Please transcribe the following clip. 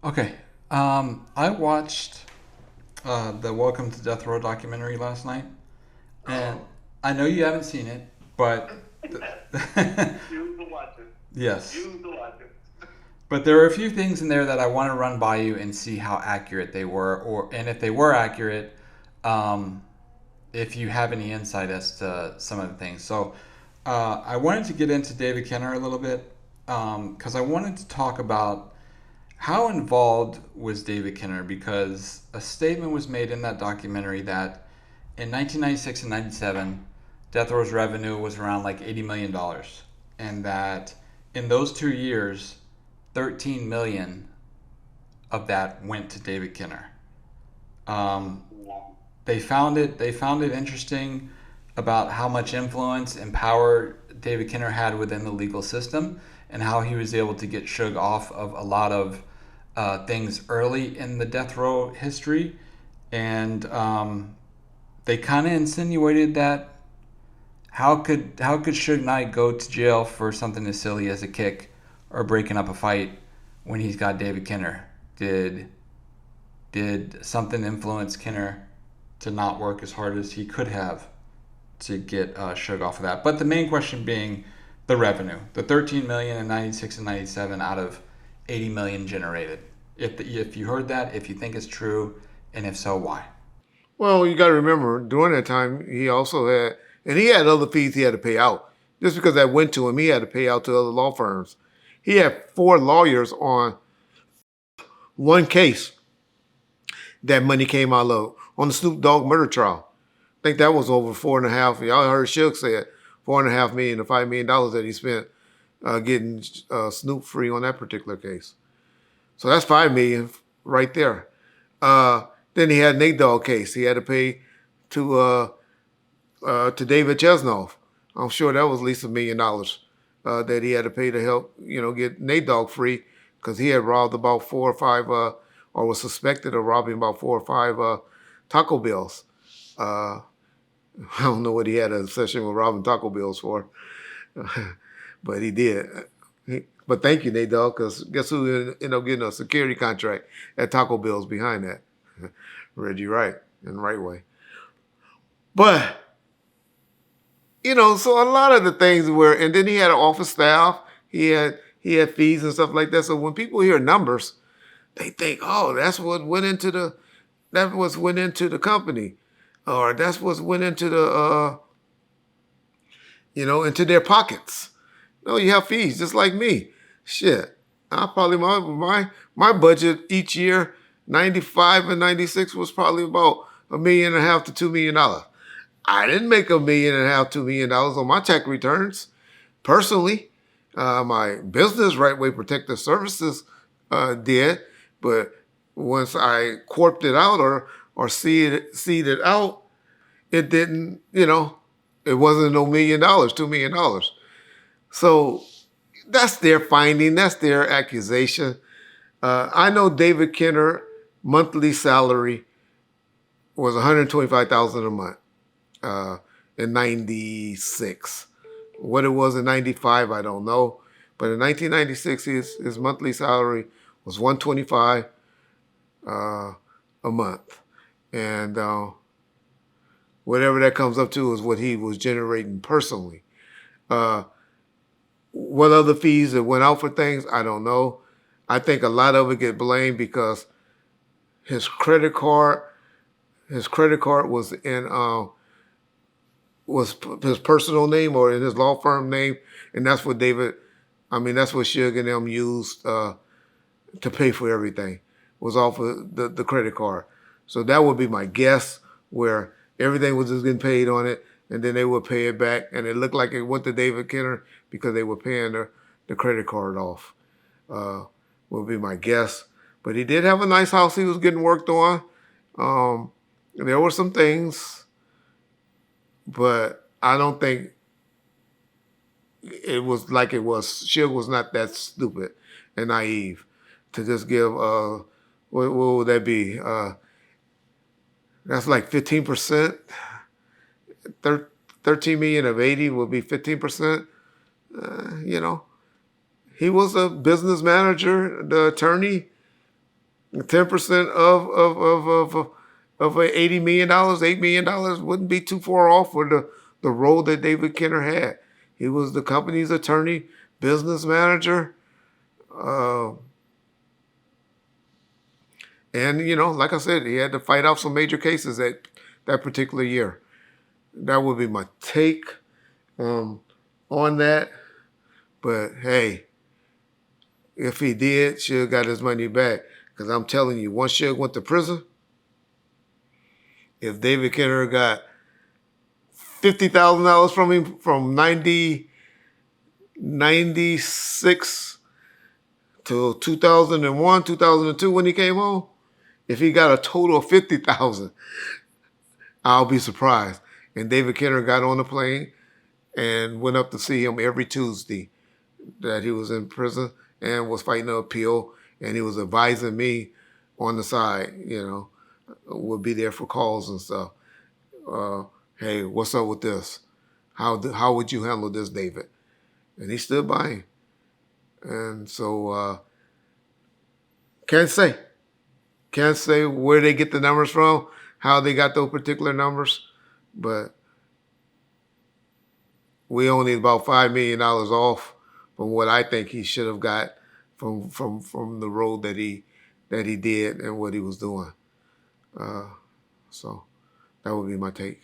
Okay. I watched the Welcome to Death Row documentary last night, and Oh, I know you haven't seen it, but you to watch it. yes, You to watch it. but there are a few things in there that I want to run by you and see how accurate they were, or and if they were accurate, um, if you have any insight as to some of the things. So, I wanted to get into David Kenner a little bit because I wanted to talk about how involved was David Kenner? Because a statement was made in that documentary that in 1996 and 97, Death Row's revenue was around like $80 million, and that in those 2 years, 13 million of that went to David Kenner. Um, Wow. they found it interesting about how much influence and power David Kenner had within the legal system and how he was able to get Suge off of a lot of things early in the death row history, and they kind of insinuated that how could Suge Knight go to jail for something as silly as a kick or breaking up a fight when he's got David Kenner? Did something influence Kenner to not work as hard as he could have to get Suge off of that? But the main question being the revenue, the 13 million in 96 and 97 out of 80 million generated. If you heard that, if you think it's true, and if so, why? Well, you got to remember, during that time, he also had, and he had other fees he had to pay out. Just because that went to him, he had to pay out to other law firms. He had four lawyers on one case that money came out of on the Snoop Dogg murder trial. I think that was over four and a half. Y'all heard Suge say it, $4.5 million to $5 million that he spent getting Snoop free on that particular case. So that's $5 million right there. Then he had Nate Dogg case. He had to pay to David Chesnoff. I'm sure that was at least $1 million that he had to pay to help get Nate Dogg free because he had robbed about four or five or was suspected of robbing about four or five Taco Bells. Uh, I don't know what he had an obsession with robbing Taco Bells for, but he did. But thank you, Nate Dogg, because guess who ended up getting a security contract at Taco Bell's behind that? Reggie Wright in the right way. But so a lot of the things were, and then he had an office staff. He had fees and stuff like that. So when people hear numbers, they think, oh, that was went into the company, or that's what went into the into their pockets. No, you have fees just like me. Shit, I probably my budget each year, 95 and 96 was probably about $1.5 million to $2 million. I didn't make $1.5 million, $2 million on my tax returns personally. My business, Right Way Protective Services, did, but once I corped it out or seeded out, it didn't. It wasn't no $1 million, $2 million. So that's their finding. That's their accusation. I know David Kenner monthly salary was $125,000 a month in '96. What it was in '95, I don't know. But in 1996, his monthly salary was $125 a month, and whatever that comes up to is what he was generating personally. Uh, what other fees that went out for things, I don't know. I think a lot of it get blamed because his credit card, his credit card was his personal name or in his law firm name, and that's what that's what Suge and them used to pay for everything, was off of the credit card. So that would be my guess, where everything was just getting paid on it, and then they would pay it back, and it looked like it went to David Kenner because they were paying the credit card off. Uh, would be my guess. But he did have a nice house he was getting worked on. There were some things, but I don't think it was like it was. Suge was not that stupid and naive to just give what would that be? That's like 15%. 13 million of 80 would be 15%. You know, he was a business manager, the attorney. 10% of $80 million, $8 million wouldn't be too far off for the role that David Kenner had. He was the company's attorney, business manager, and like I said, he had to fight off some major cases that particular year. That would be my take on that. But hey, if he did, Suge got his money back. Because I'm telling you, once Suge went to prison, if David Kenner got $50,000 from him from 96 to 2001, 2002 when he came home, if he got a total of 50,000, I'll be surprised. And David Kenner got on the plane and went up to see him every Tuesday that he was in prison and was fighting an appeal, and he was advising me on the side, would be there for calls and stuff. Hey, what's up with this? How would you handle this, David? And he stood by him. And so can't say where they get the numbers from, how they got those particular numbers, but we only about $5 million off from what I think he should have got from the road that he did and what he was doing. So that would be my take.